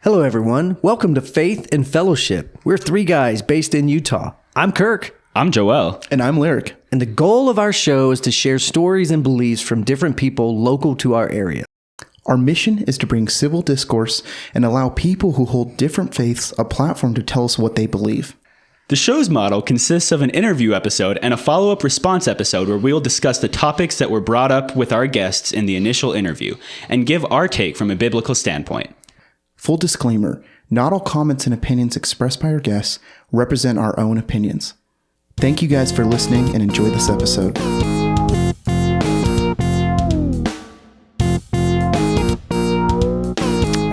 Hello, everyone. Welcome to Faith and Fellowship. We're three guys based in Utah. I'm Kirk. I'm Joel. And I'm Lyric. And the goal of our show is to share stories and beliefs from different people local to our area. Our mission is to bring civil discourse and allow people who hold different faiths a platform to tell us what they believe. The show's model consists of an interview episode and a follow-up response episode where we'll discuss the topics that were brought up with our guests in the initial interview and give our take from a biblical standpoint. Full disclaimer, not all comments and opinions expressed by our guests represent our own opinions. Thank you guys for listening and enjoy this episode. And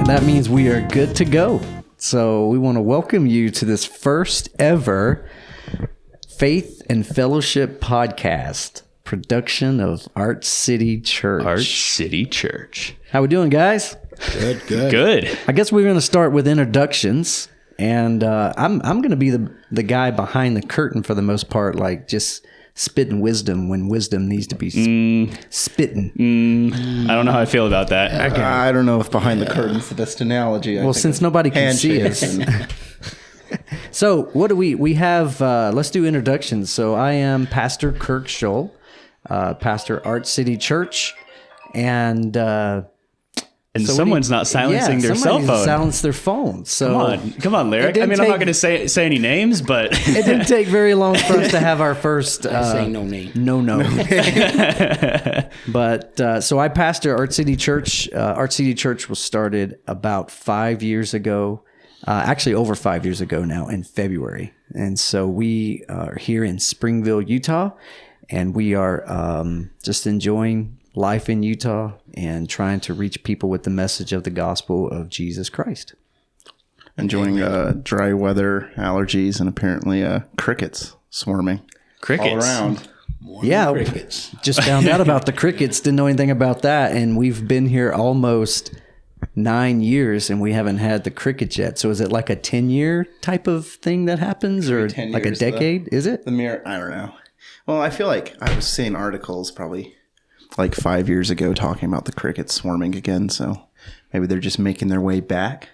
that means we are good to go. So we want to welcome you to this first ever Faith and Fellowship podcast production of Art City Church. Art City Church. How we doing, guys? Good. I guess we're going to start with introductions, and I'm going to be the guy behind the curtain for the most part, like just spitting wisdom when wisdom needs to be spitting. I don't know how I feel about that. Okay. I don't know if behind the curtain's the best analogy. Well, since nobody can see us. So what do we have? Let's do introductions. So I am Pastor Kirk Scholl, pastor Art City Church, and so someone's not silencing their cell phone. Silence their phone. So come on, Lyric. I mean, I'm not going to say any names, but it didn't take very long for us to have our first. Saying no name. No. But so I pastor Art City Church. Art City Church was started about 5 years ago. Actually, over 5 years ago now in February. And so we are here in Springville, Utah, and we are just enjoying life in Utah and trying to reach people with the message of the gospel of Jesus Christ. Enjoying dry weather, allergies, and apparently crickets swarming. Crickets. All around. Crickets. Just found out about the crickets, didn't know anything about that, and we've been here almost 9 years and we haven't had the crickets yet. So is it like a 10-year type of thing that happens, or like a decade? Is it? The mirror, I don't know. Well, I feel like I was seeing articles probably like 5 years ago talking about the crickets swarming again. So maybe they're just making their way back.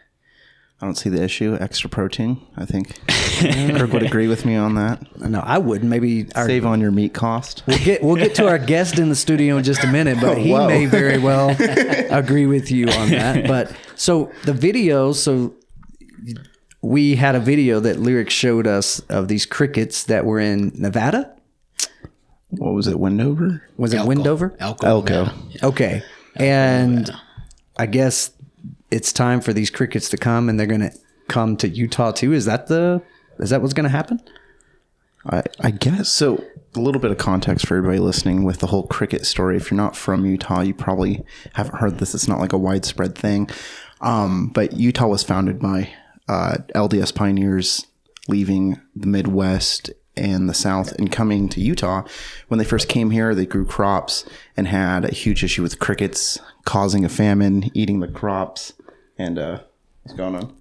I don't see the issue. Extra protein, I think. Kirk would agree with me on that. No, I wouldn't. Maybe save on your meat cost. We'll get to our guest in the studio in just a minute, but he may very well agree with you on that. But so the video, we had a video that Lyric showed us of these crickets that were in Nevada. What was it, Wendover? Was it Wendover? Elko. Yeah. Okay. And I guess it's time for these crickets to come, and they're going to come to Utah too. Is that what's going to happen? I guess. So a little bit of context for everybody listening with the whole cricket story. If you're not from Utah, you probably haven't heard this. It's not like a widespread thing. But Utah was founded by LDS pioneers leaving the Midwest and the South and coming to Utah. When they first came here, they grew crops and had a huge issue with crickets causing a famine, eating the crops. And what's going on?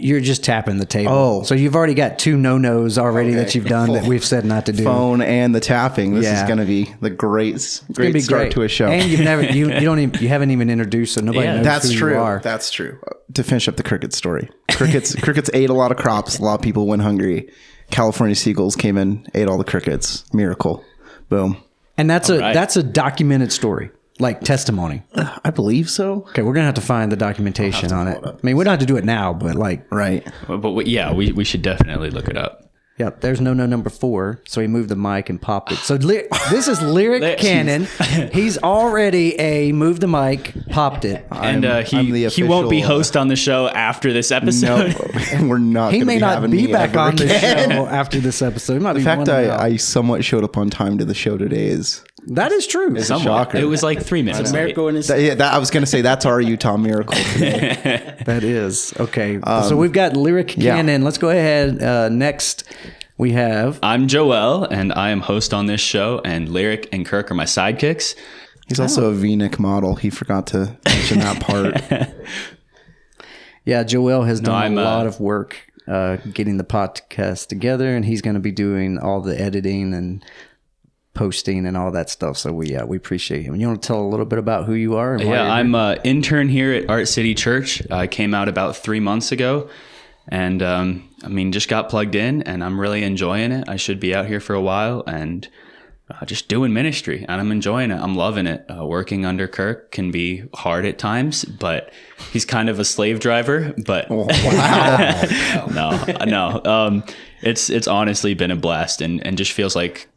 You're just tapping the table. Oh. So you've already got two no-nos already that you've done that we've said not to do. Phone and the tapping. This is going to be the great start to a show. And you haven't even introduced, so nobody knows who you are. That's true. To finish up the cricket story, crickets ate a lot of crops. A lot of people went hungry. California seagulls came in, ate all the crickets. Miracle. Boom. And that's a documented story, like testimony. I believe so. Okay, we're gonna have to find the documentation on it. I mean, we don't have to do it now, but like, right. But we should definitely look it up. Yep, there's no number 4, so he moved the mic and popped it. So this is Lyric Cannon. He's already moved the mic, popped it. And he won't be host on the show after this episode. No, we're not. He may not be back on the show after this episode. The fact I somewhat showed up on time to the show today is... That is true. It's a shocker. It was like 3 minutes. Miracle in his... I was going to say that's our Utah miracle today. That is. Okay. So we've got Lyric Cannon. Let's go ahead. Next, we have... I'm Joel, and I am host on this show, and Lyric and Kirk are my sidekicks. He's also a V-neck model. He forgot to mention that part. Yeah, Joel has done a lot of work getting the podcast together, and he's going to be doing all the editing and posting and all that stuff. So we appreciate you. You want to tell a little bit about who you are? And why Yeah, you're I'm an intern here at Art City Church. I came out about 3 months ago, and just got plugged in, and I'm really enjoying it. I should be out here for a while, and just doing ministry, and I'm enjoying it. I'm loving it. Working under Kirk can be hard at times, but he's kind of a slave driver. But Oh, wow. no. It's honestly been a blast, and just feels like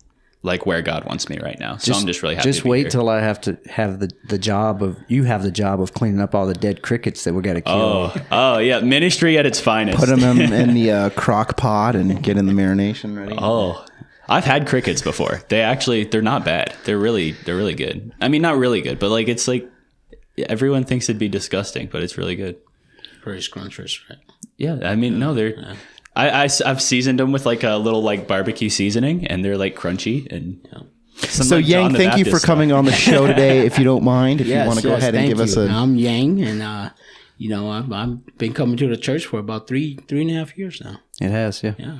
where God wants me right now. So I'm just really happy. Just to be wait here. till I have to have the job of cleaning up all the dead crickets that we got to kill. Oh yeah, ministry at its finest. Put them in the crock pot and get in the marination ready. Oh, I've had crickets before. They're not bad. They're really good. I mean, not really good, but it's like everyone thinks it'd be disgusting, but it's really good. Very scrumptious, right? Yeah, I mean, no, they're. Yeah. I've seasoned them with a little barbecue seasoning, and they're crunchy and. So Yeng, thank you for coming on the show today. If you don't mind, if you want to go ahead and give us a. I'm Yeng, and I've been coming to the church for about 3.5 years now. It has, yeah. Yeah.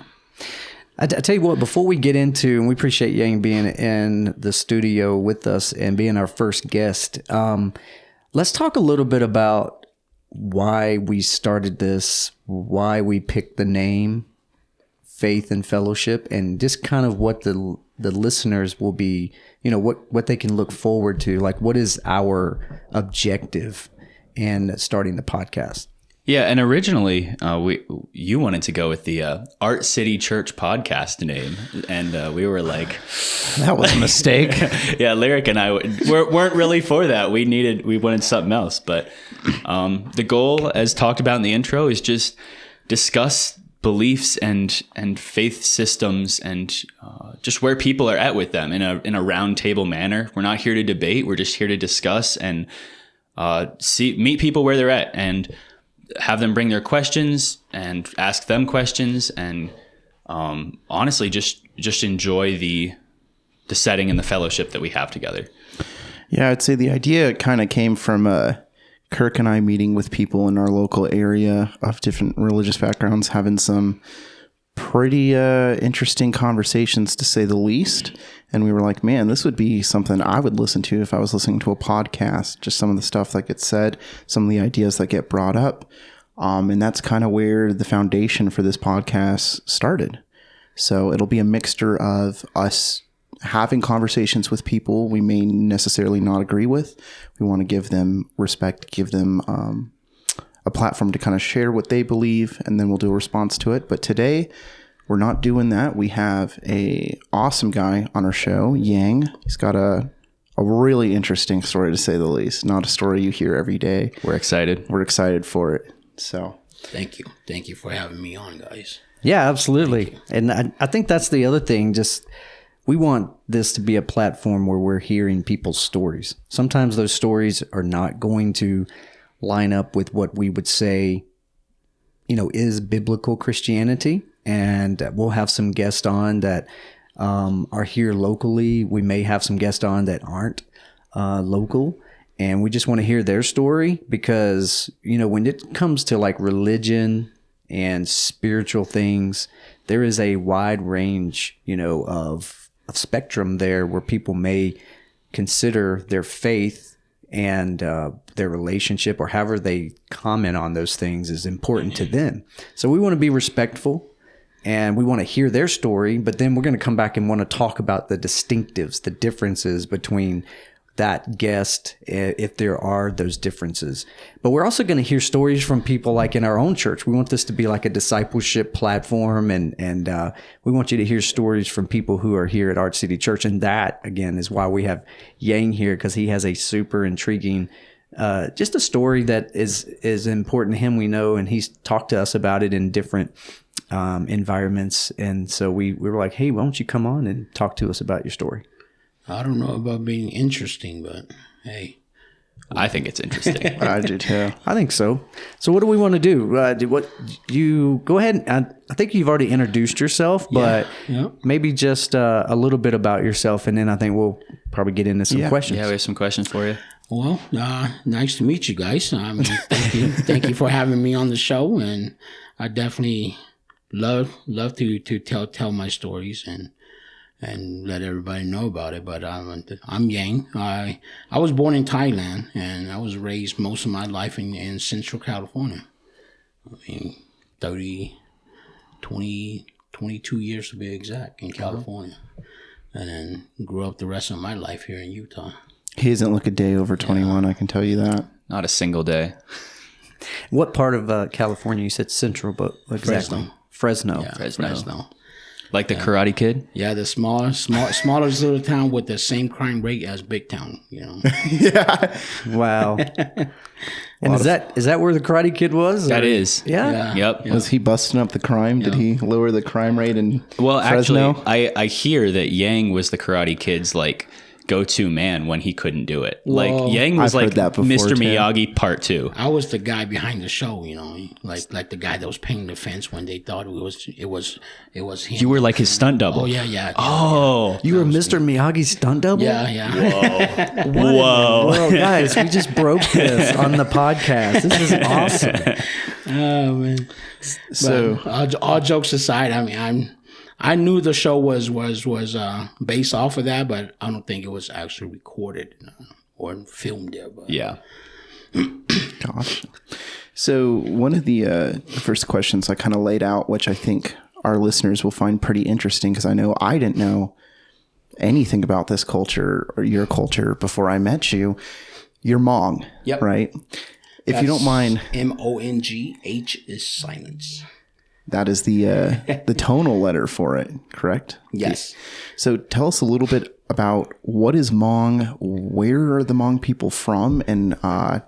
I tell you what, before we get into, and we appreciate Yeng being in the studio with us and being our first guest, let's talk a little bit about why we started this, why we picked the name Faith and Fellowship, and just kind of what the listeners will be, what they can look forward to. What is our objective in starting the podcast? Yeah, and originally you wanted to go with the Art City Church podcast name, and we were like, that was a mistake. Yeah, Lyric and I weren't really for that. We wanted something else, but the goal, as talked about in the intro, is just discuss beliefs and faith systems and just where people are at with them in a round table manner. We're not here to debate. We're just here to discuss and meet people where they're at and have them bring their questions and ask them questions and honestly just enjoy the setting and the fellowship that we have together. Yeah, I'd say the idea kind of came from Kirk and I meeting with people in our local area of different religious backgrounds, having some pretty interesting conversations, to say the least. And we were like, man, this would be something I would listen to if I was listening to a podcast, just some of the stuff that gets said, some of the ideas that get brought up. And that's kind of where the foundation for this podcast started. So it'll be a mixture of us having conversations with people we may necessarily not agree with. We want to give them respect, give them a platform to kind of share what they believe, and then we'll do a response to it. But today, we're not doing that. We have a awesome guy on our show, Yeng. He's got a really interesting story, to say the least. Not a story you hear every day. We're excited. We're excited for it. So Thank you for having me on, guys. Yeah, absolutely. And I think that's the other thing. Just we want this to be a platform where we're hearing people's stories. Sometimes those stories are not going to line up with what we would say, is biblical Christianity. And we'll have some guests on that are here locally. We may have some guests on that aren't local. And we just want to hear their story because, when it comes to religion and spiritual things, there is a wide range, of spectrum there where people may consider their faith and their relationship or however they comment on those things is important to them. So we want to be respectful and we want to hear their story, but then we're going to come back and want to talk about the distinctives, the differences between that guest, if there are those differences. But we're also going to hear stories from people like in our own church. We want this to be like a discipleship platform, and we want you to hear stories from people who are here at Art City Church. And that, again, is why we have Yeng here, because he has a super intriguing, just a story that is important to him, we know, and he's talked to us about it in different environments. And so we were like, hey, why don't you come on and talk to us about your story? I don't know about being interesting, but hey. I think it's interesting. I do too. I think so. So what do we want to do? You go ahead. I think you've already introduced yourself, but maybe just a little bit about yourself, and then I think we'll probably get into some questions. Yeah, we have some questions for you. Well, nice to meet you guys. Thank you for having me on the show, and I definitely love to tell my stories, and let everybody know about it. But I'm Yeng. I was born in Thailand, and I was raised most of my life in Central California. I mean, 22 years to be exact in California. And then grew up the rest of my life here in Utah. He doesn't look a day over 21, I can tell you that. Not a single day. What part of California? You said Central, but exactly. Fresno. Yeah, Fresno. Fresno. Like the Karate Kid? Yeah, the smallest little town with the same crime rate as Big Town, you know. Yeah. Wow. And is that where the Karate Kid was? That is. Yeah. Yep. Was he busting up the crime? Did he lower the crime rate in Well, Fresno? actually, I hear that Yang was the Karate Kid's like go-to man when he couldn't do it. Like Yang was I've like heard that before, Mr. too. Miyagi Part 2. I was the guy behind the show, you know, like the guy that was painting the fence when they thought it was him. You were like his stunt double. Oh yeah. Oh. You were Mr. Miyagi's stunt double? Yeah. Whoa. Well, guys, we just broke this on the podcast. This is awesome. Oh man. So All jokes aside, I mean, I knew the show was based off of that, but I don't think it was actually recorded or filmed there. But Yeah. gosh. So one of the first questions I kind of laid out, which I think our listeners will find pretty interesting, because I know I didn't know anything about this culture or your culture before I met you. You're Hmong, Yep. right? If you don't mind, MONG, H is silence. that is the tonal letter for it, correct? Yes. So tell us a little bit about what is Hmong, where are the Hmong people from, and I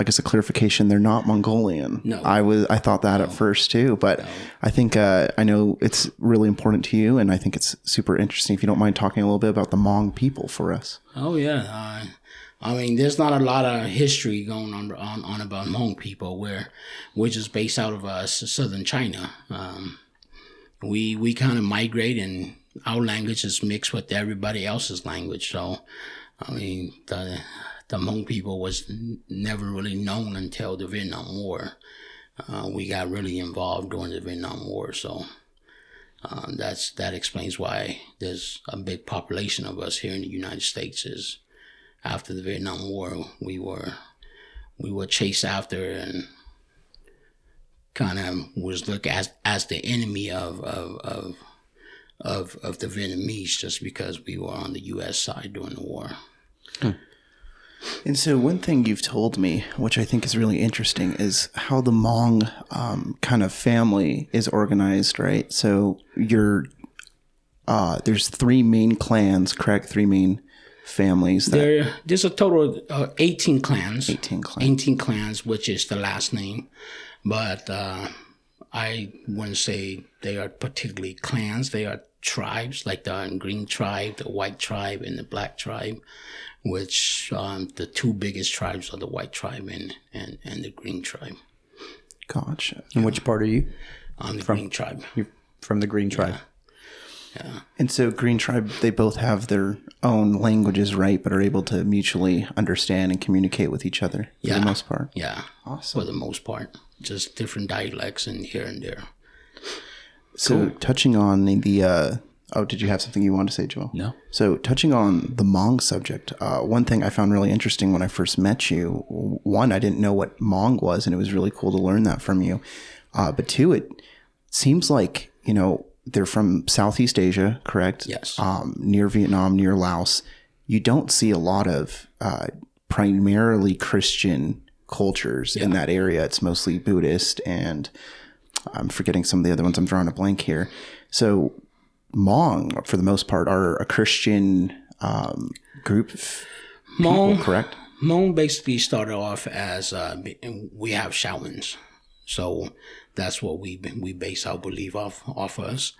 guess a clarification, they're not Mongolian. No. I thought that at first too, but I think I know it's really important to you, and I think it's super interesting. If you don't mind talking a little bit about the Hmong people for us. Oh yeah. I mean, there's not a lot of history going on about Hmong people, which is based out of southern China. We kind of migrate, and our language is mixed with everybody else's language. So, I mean, the Hmong people was never really known until the Vietnam War. We got really involved during the Vietnam War, so that explains why there's a big population of us here in the United States. Is after the Vietnam War, we were chased after and kind of was looked as the enemy of the Vietnamese, just because we were on the U.S. side during the war. And so one thing you've told me, which I think is really interesting, is how the Hmong kind of family is organized, right? So there's 3 main clans, correct? 3 main families. There's a total of 18 clans. 18 clans. 18 clans, which is the last name. But I wouldn't say they are particularly clans. They are tribes, like the Green Tribe, the White Tribe, and the Black Tribe, which the 2 biggest tribes are the White Tribe and the Green Tribe. Gotcha. And which part are you? I'm the Green Tribe. You're from the Green Tribe. Yeah. And so Green Tribe, they both have their own languages, right? But are able to mutually understand and communicate with each other for the most part. Yeah. Awesome. For the most part. Just different dialects and here and there. So touching on the did you have something you wanted to say, Joel? No. So touching on the Hmong subject, one thing I found really interesting when I first met you, one, I didn't know what Hmong was, and it was really cool to learn that from you. But 2, it seems like, they're from Southeast Asia, correct? Yes. Near Vietnam, near Laos. You don't see a lot of primarily Christian cultures in that area. It's mostly Buddhist, and I'm forgetting some of the other ones. I'm drawing a blank here. So Hmong, for the most part, are a Christian group of people, correct? Hmong basically started off as we have shamans, so that's what we base our belief off us.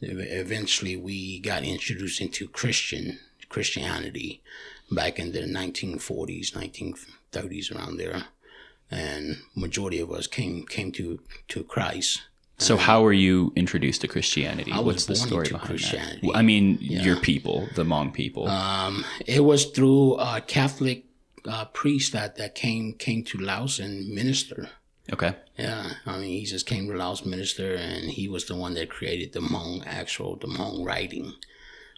Eventually, we got introduced into Christianity back in the 1940s, 1930s, around there, and majority of us came to Christ. So how were you introduced to Christianity? I was What's the born story into behind Christianity. that? I mean, your people, the Hmong people. It was through a Catholic priest that came to Laos and ministered. Okay. Yeah, I mean, he just came to Laos minister, and he was the one that created the Hmong writing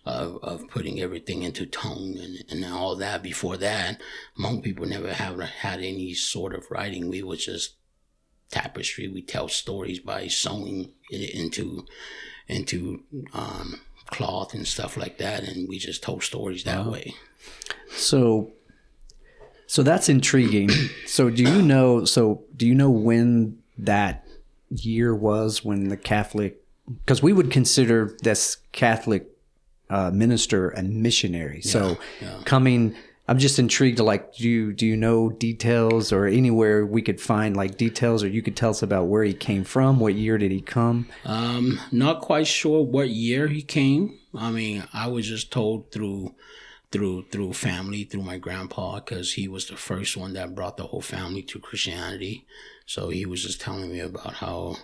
of putting everything into tone and all that. Before that, Hmong people never have had any sort of writing. We was just tapestry. We tell stories by sewing it into cloth and stuff like that, and we just told stories that way. So that's intriguing. So do you know when that year was when the Catholic, because we would consider this Catholic minister a missionary. So coming, I'm just intrigued to like, do you know details or anywhere we could find like details, or you could tell us about where he came from? What year did he come? Not quite sure what year he came. I mean, I was just told through family, through my grandpa, because he was the first one that brought the whole family to Christianity. So he was just telling me about how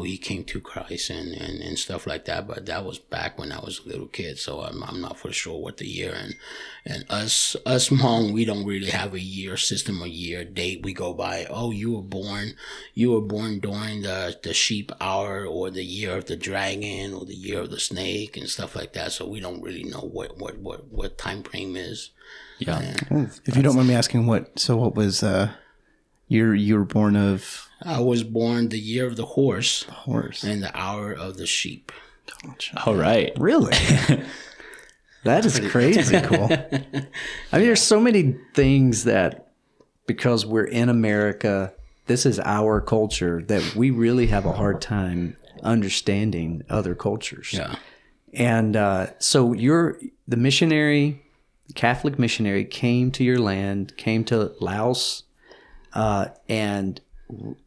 he came to Christ and stuff like that. But that was back when I was a little kid, so I'm not for sure what the year. And us Hmong, we don't really have a year system, a year date. We go by, oh, you were born during the sheep hour, or the year of the dragon, or the year of the snake, and stuff like that. So we don't really know what time frame is. Yeah. If you don't mind me asking, what was you were born of? I was born the year of the horse. Horse. And the hour of the sheep. All right. Really? That is crazy. Cool. I mean, there's so many things that, because we're in America, this is our culture, that we really have a hard time understanding other cultures. Yeah. And so the missionary, Catholic missionary, came to your land, came to Laos, and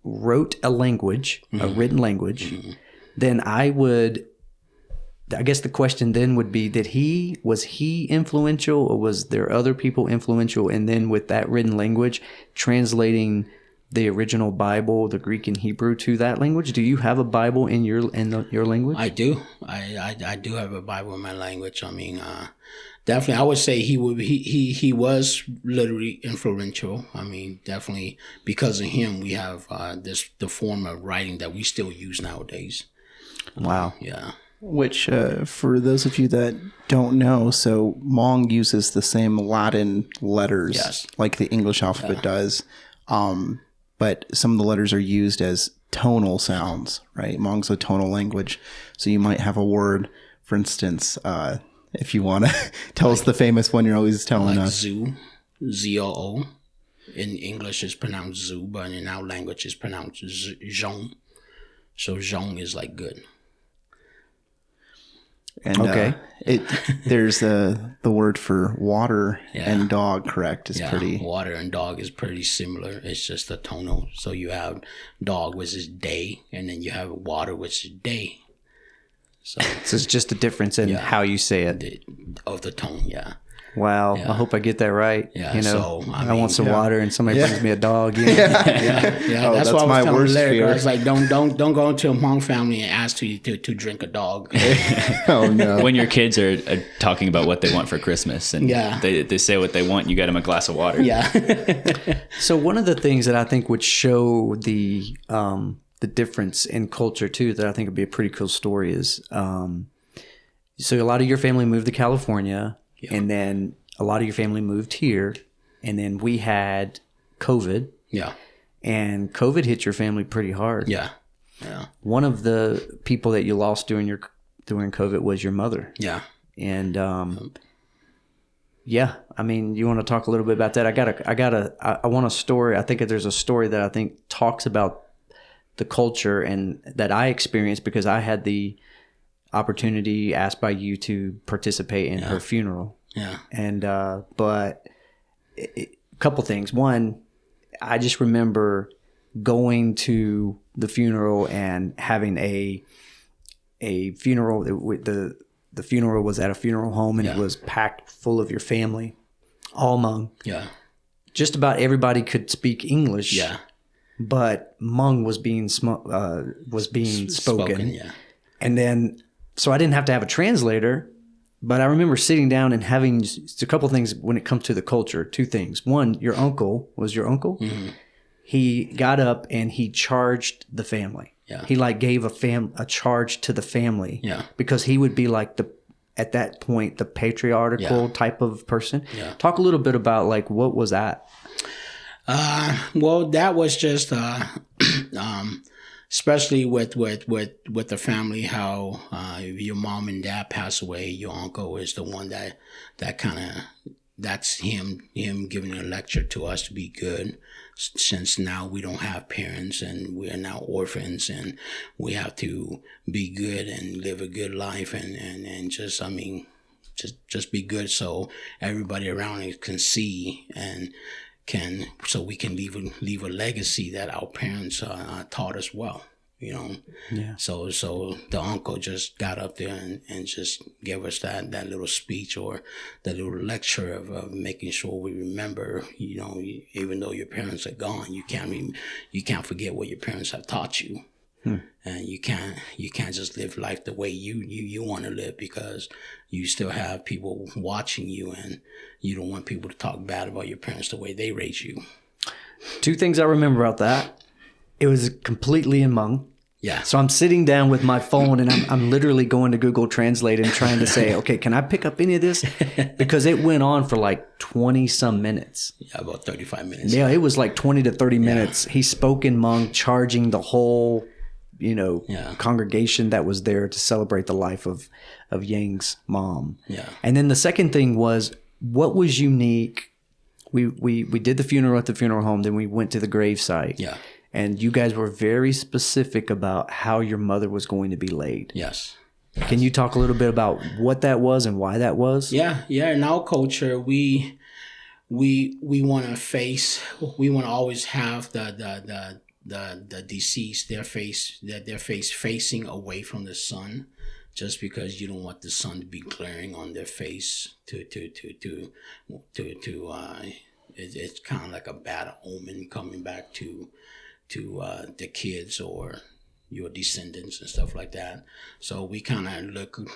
wrote a language, a written language. Then I guess the question then would be, was he influential, or was there other people influential? And then with that written language, translating the original Bible, the Greek and Hebrew, to that language. Do you have a Bible in your language? I do. I do have a Bible in my language. I mean, definitely, I would say he was literally influential. I mean, definitely because of him, we have the form of writing that we still use nowadays. Wow. Yeah. Which, for those of you that don't know, so Hmong uses the same Latin letters like the English alphabet does. But some of the letters are used as tonal sounds, right? Hmong's a tonal language. So you might have a word, for instance, if you want to tell us the famous one you're always telling us. Zoo, Z-O-O. In English it's pronounced zoo, but in our language it's pronounced zhong. So zhong is like good. And there's the word for water and dog, correct? Is pretty. Water and dog is pretty similar. It's just a tonal. So you have dog, which is day, and then you have water, which is day. So it's just a difference in how you say it. Of the tone, yeah. Wow. I hope I get that right. Yeah. You know, So, I want some water and somebody brings me a dog. You know? Yeah. Oh, that's why I was my telling worst Larry, fear. I was like, don't go into a Hmong family and ask to drink a dog. Oh, no. When your kids are talking about what they want for Christmas, and they say what they want, you get them a glass of water. Yeah. So one of the things that I think would show the difference in culture too, that I think would be a pretty cool story is, so a lot of your family moved to California, and then a lot of your family moved here, and then we had COVID. Yeah. And COVID hit your family pretty hard. Yeah. Yeah. One of the people that you lost during COVID was your mother. Yeah. And I mean, you want to talk a little bit about that? I want a story. I think there's a story that I think talks about the culture and that I experienced because I had the opportunity asked by you to participate in her funeral. Yeah. And but a couple things. One, I just remember going to the funeral and having a funeral. The funeral was at a funeral home, and it was packed full of your family, all Hmong. Yeah. Just about everybody could speak English. Yeah. But Hmong was being spoken. Yeah. And then, so I didn't have to have a translator, but I remember sitting down and having just a couple things when it comes to the culture. Two things. One, your uncle was your uncle. Mm-hmm. he got up and he charged the family. Yeah. He like gave a charge to the family. Yeah. Because he would be like at that point, the patriarchal type of person. Yeah. Talk a little bit about like, what was that? Well, that was just, especially with the family, how if your mom and dad pass away, your uncle is the one that kind of, that's him giving a lecture to us to be good, since now we don't have parents and we are now orphans, and we have to be good and live a good life and just, I mean, just be good so everybody around us can see and so we can leave a legacy that our parents taught us well. Yeah. So the uncle just got up there and just gave us that little speech or that little lecture of making sure we remember, even though your parents are gone, you can't forget what your parents have taught you. And you can't just live life the way you want to live, because you still have people watching you, and you don't want people to talk bad about your parents the way they raised you. Two things I remember about that. It was completely in Hmong. Yeah. So I'm sitting down with my phone and I'm literally going to Google Translate and trying to say, okay, can I pick up any of this? Because it went on for like 20 some minutes. Yeah, about 35 minutes. Yeah, it was like 20 to 30 minutes. He spoke in Hmong, charging the whole, congregation that was there to celebrate the life of Yeng's mom. Yeah. And then the second thing was, what was unique? We did the funeral at the funeral home, then we went to the gravesite. Yeah. And you guys were very specific about how your mother was going to be laid. Yes. Can you talk a little bit about what that was and why that was? Yeah. In our culture, we want to always have the deceased, their face facing away from the sun, just because you don't want the sun to be glaring on their face it's kind of like a bad omen coming back to the kids or your descendants and stuff like that. So we kind of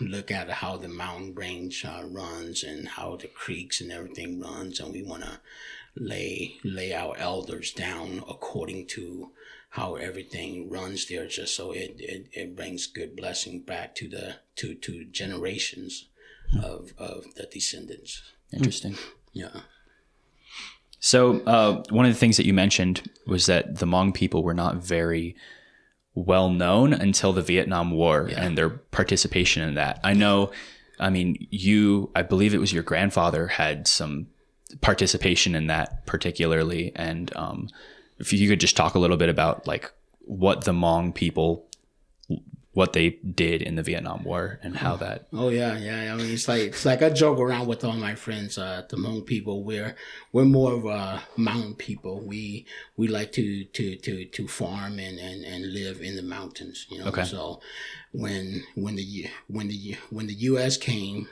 look at how the mountain range runs and how the creeks and everything runs, and we want to lay our elders down according to how everything runs there, just so it brings good blessing back to the to generations of the descendants. Interesting. Yeah. So one of the things that you mentioned was that the Hmong people were not very well known until the Vietnam War and their participation in that. I believe it was your grandfather had some participation in that particularly. And if you could just talk a little bit about like what the Hmong people, what they did in the Vietnam War and how that. Oh yeah. I mean, it's like I joke around with all my friends. The Hmong people, we're more of a mountain people. We like to farm and live in the mountains. Okay. So when the U.S. came,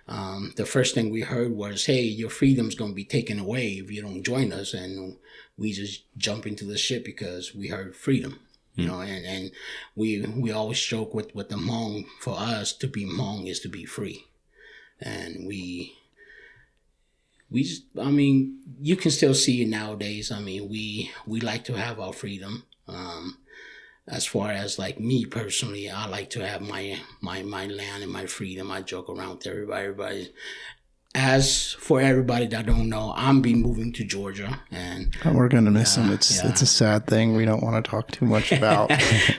the first thing we heard was, "Hey, your freedom's going to be taken away if you don't join us," and we just jump into the ship because we heard freedom. And we always joke with the Hmong. For us, to be Hmong is to be free, and we just, I mean, you can still see it nowadays. I mean, we like to have our freedom. As far as like me personally, I like to have my land and my freedom. I joke around with everybody. As for everybody that don't know, I'm be moving to Georgia, and we're gonna miss him. It's a sad thing. We don't want to talk too much about.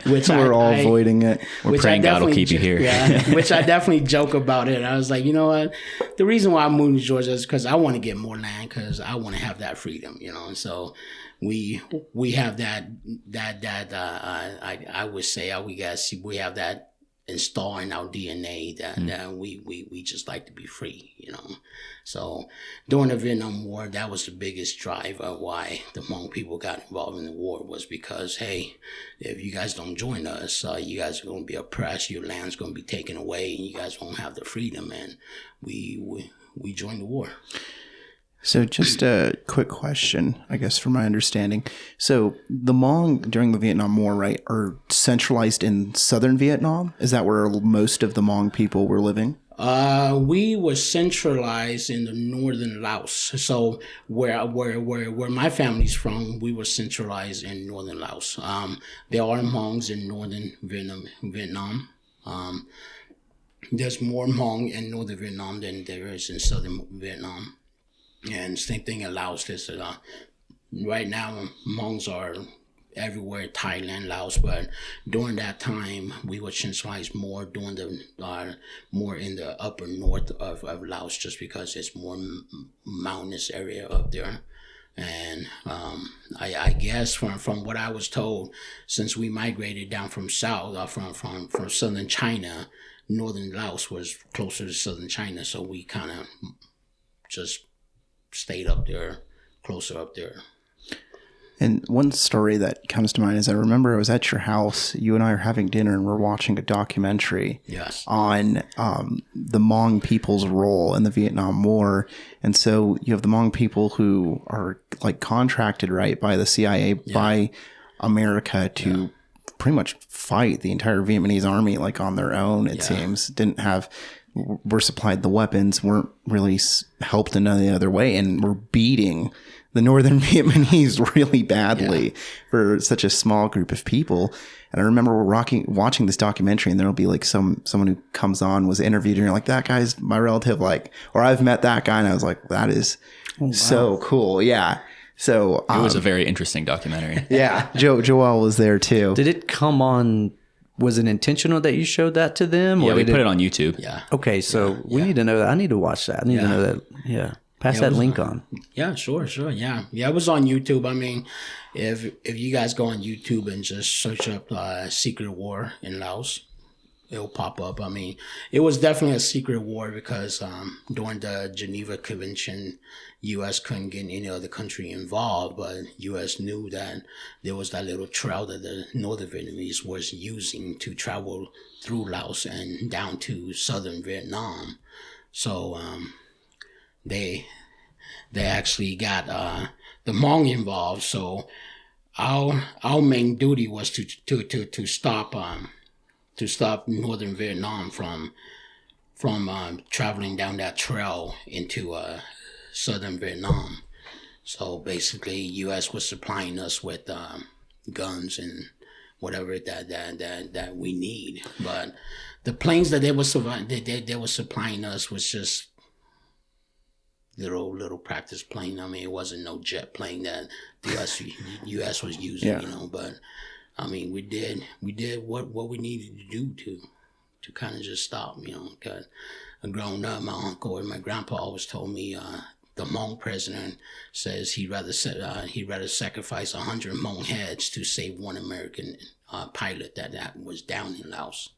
Which we're all avoiding it. We're praying God will keep you here. Yeah, which I definitely joke about it. I was like, you know what? The reason why I'm moving to Georgia is because I want to get more land, because I want to have that freedom. And so we have that I would say we have that installed in our DNA that we just like to be free, So during the Vietnam War, that was the biggest driver why the Hmong people got involved in the war, was because, hey, if you guys don't join us, you guys are going to be oppressed, your land's going to be taken away, and you guys won't have the freedom. And we joined the war. So just a quick question, I guess, from my understanding. So the Hmong during the Vietnam War, right, are centralized in southern Vietnam? Is that where most of the Hmong people were living? We were centralized in the northern Laos. So where my family's from, we were centralized in northern Laos. There are Hmongs in northern Vietnam. There's more Hmong in northern Vietnam than there is in southern Vietnam. And same thing in Laos. There's right now Hmongs are everywhere, Thailand, Laos, but during that time we were centralized more during the more in the upper north of Laos, just because it's more mountainous area up there. And I guess from what I was told, since we migrated down from south from southern China, northern Laos was closer to southern China, so we kind of just stayed up there, closer up there. And one story that comes to mind is I remember I was at your house. You and I are having dinner, and we're watching a documentary on the Hmong people's role in the Vietnam War. And so you have the Hmong people who are like contracted, right, by the CIA, by America to pretty much fight the entire Vietnamese army like on their own, it seems. Were supplied the weapons, weren't really helped in any other way, and were beating the northern Vietnamese really badly for such a small group of people. And I remember we're watching this documentary, and there'll be like someone who comes on, was interviewed, and you're like, that guy's my relative, like, or I've met that guy, and I was like, that is so cool. Yeah. So it was a very interesting documentary. Yeah. Joel was there too. Did it come on? Was it intentional that you showed that to them? Yeah, we put it on YouTube. Yeah. Okay, so we need to know that. I need to watch that. I need to know that. Yeah. Pass that link on. Yeah, sure. Yeah. It was on YouTube. I mean, if you guys go on YouTube and just search up Secret War in Laos, it'll pop up. I mean, it was definitely a secret war because during the Geneva Convention, U.S. couldn't get any other country involved, but U.S. knew that there was that little trail that the Northern Vietnamese was using to travel through Laos and down to southern Vietnam. So they actually got the Hmong involved. So our main duty was to stop northern Vietnam from traveling down that trail into southern Vietnam. So basically, U.S. was supplying us with guns and whatever that we need. But the planes that they were supplying us was just little practice plane. I mean, it wasn't no jet plane that the U.S. was using, But I mean, we did what we needed to do to kind of just stop, Because growing up, my uncle and my grandpa always told me the Hmong president says he'd rather sacrifice 100 Hmong heads to save one American pilot that was down in Laos.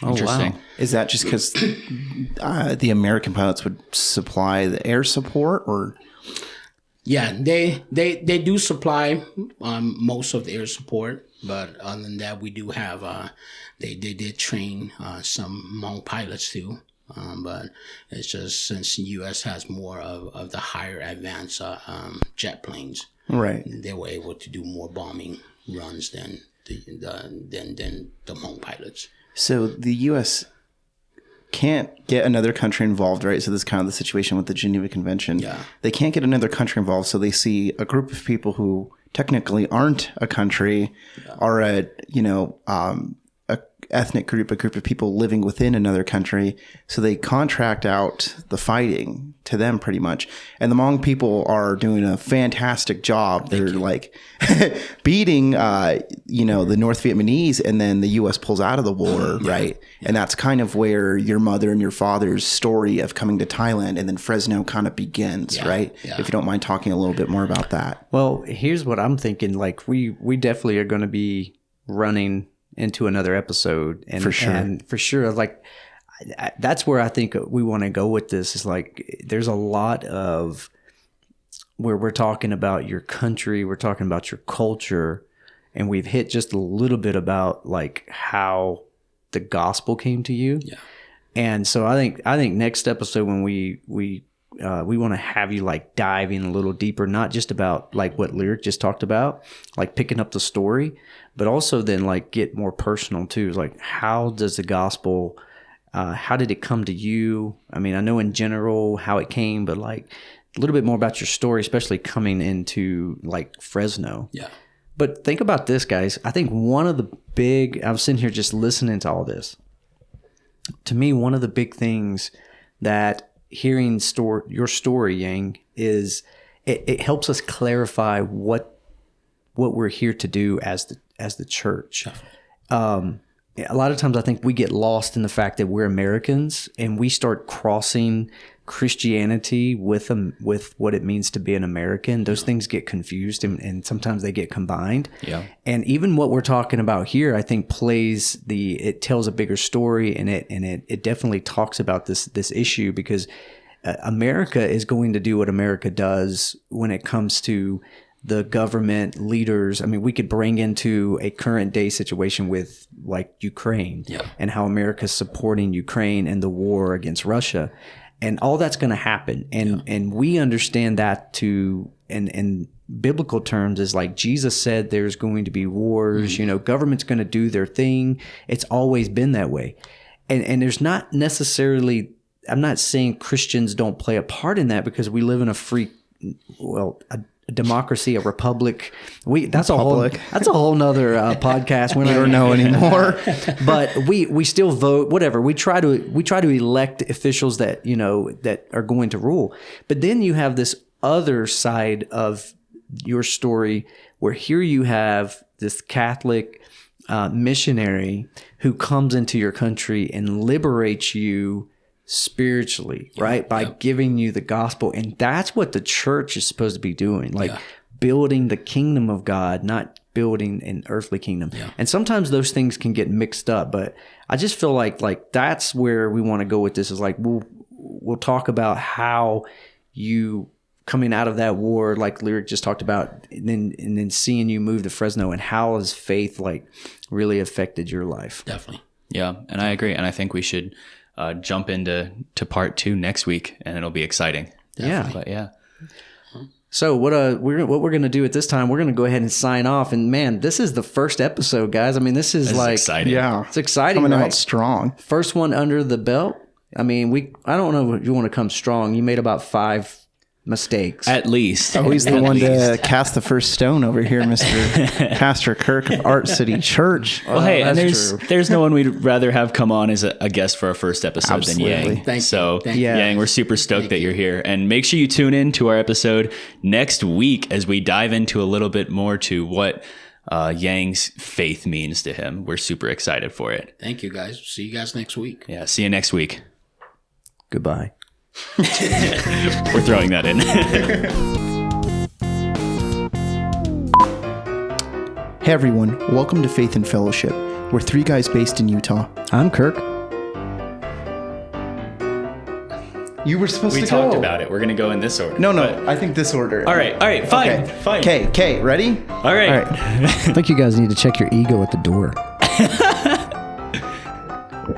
Oh, interesting. Wow. Is that just because the American pilots would supply the air support, or? Yeah, they do supply most of the air support, but other than that, we do have they did train some Hmong pilots too. But it's just since the U.S. has more of the higher advanced jet planes, right? They were able to do more bombing runs than the Hmong pilots. So the U.S. can't get another country involved, right? So this is kind of the situation with the Geneva Convention. Yeah. They can't get another country involved, so they see a group of people who technically aren't a country, are a ethnic group, a group of people living within another country. So they contract out the fighting to them pretty much. And the Hmong people are doing a fantastic job. They're like beating, the North Vietnamese, and then the U.S. pulls out of the war, right? Yeah. And that's kind of where your mother and your father's story of coming to Thailand and then Fresno kind of begins, right? Yeah. If you don't mind talking a little bit more about that. Well, here's what I'm thinking. Like we definitely are going to be running into another episode, and for sure, like that's where I think we want to go with this. Is like there's a lot of where we're talking about your country, we're talking about your culture, and we've hit just a little bit about like how the gospel came to you. Yeah. And so I think next episode when we want to have you like dive in a little deeper, not just about like what Lyric just talked about, like picking up the story, but also then like get more personal too. Like how does the gospel How did it come to you? I mean, I know in general how it came, but like a little bit more about your story, especially coming into like Fresno. Yeah. But think about this, guys. I think one of the I was sitting here just listening to all this. To me, one of the big things that hearing your story, Yeng, is it helps us clarify what we're here to do as the church. A lot of times I think we get lost in the fact that we're Americans and we start crossing Christianity with what it means to be an American. Those things get confused and sometimes they get combined. Yeah. And even what we're talking about here, I think it tells a bigger story, and it definitely talks about this issue, because America is going to do what America does when it comes to the government leaders. I mean, we could bring into a current day situation with like Ukraine and how America's supporting Ukraine and the war against Russia, and all that's going to happen. And we understand that in biblical terms is like Jesus said, there's going to be wars, government's going to do their thing. It's always been that way. And there's not necessarily, I'm not saying Christians don't play a part in that, because we live in a democracy, a republic. That's a whole nother podcast. We don't know anymore. But we still vote. Whatever. We try to elect officials that that are going to rule. But then you have this other side of your story, where here you have this Catholic missionary who comes into your country and liberates you spiritually, right? By giving you the gospel. And that's what the church is supposed to be doing, like building the kingdom of God, not building an earthly kingdom. Yeah. And sometimes those things can get mixed up, but I just feel like that's where we want to go with this, is like, we'll talk about how you coming out of that war, like Lyric just talked about, and then seeing you move to Fresno, and how has faith like really affected your life? Definitely. Yeah. And I agree. And I think we should jump into part 2 next week, and it'll be exciting. Definitely. Yeah. But yeah. So what we're gonna do at this time, we're gonna go ahead and sign off. And man, this is the first episode, guys. I mean, this is like exciting. Yeah, it's exciting. Coming right? out strong. First one under the belt. I mean, I don't know if you want to come strong. You made about 5 mistakes. At least. Always the one to cast the first stone over here, Mr. Pastor Kirk of Art City Church. Well, hey, and there's no one we'd rather have come on as a guest for our first episode than Yeng. Thank you. Yeng, we're super stoked that you're here. And make sure you tune in to our episode next week as we dive into a little bit more to what Yeng's faith means to him. We're super excited for it. Thank you, guys. See you guys next week. Yeah, see you next week. Goodbye. We're throwing that in. Hey everyone, welcome to Faith and Fellowship. We're 3 guys based in Utah. I'm Kirk. You were supposed We to talked go. about it. We're going to go in this order. No, I think this order. All right, fine. Fine. Okay, ready? All right. I think you guys need to check your ego at the door.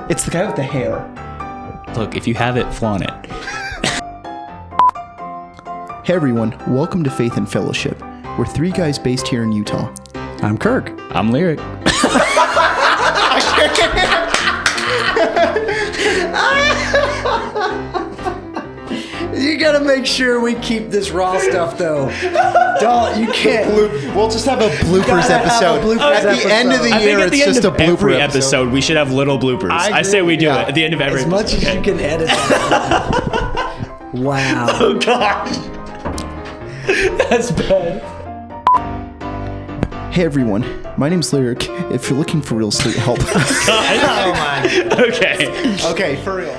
It's the guy with the hair. Look, if you have it, flaunt it. Hey everyone, welcome to Faith and Fellowship. We're 3 guys based here in Utah. I'm Kirk. I'm Lyric. You gotta make sure we keep this raw stuff though. You can't. We'll just have a bloopers episode. At the end of the year, it's just a blooper every episode. We should have little bloopers. I say we do it at the end of every As much as you can edit that. Wow. Oh gosh. That's bad. Hey everyone, my name's Lyric. If you're looking for real estate help. Oh my. Okay. Okay, for real.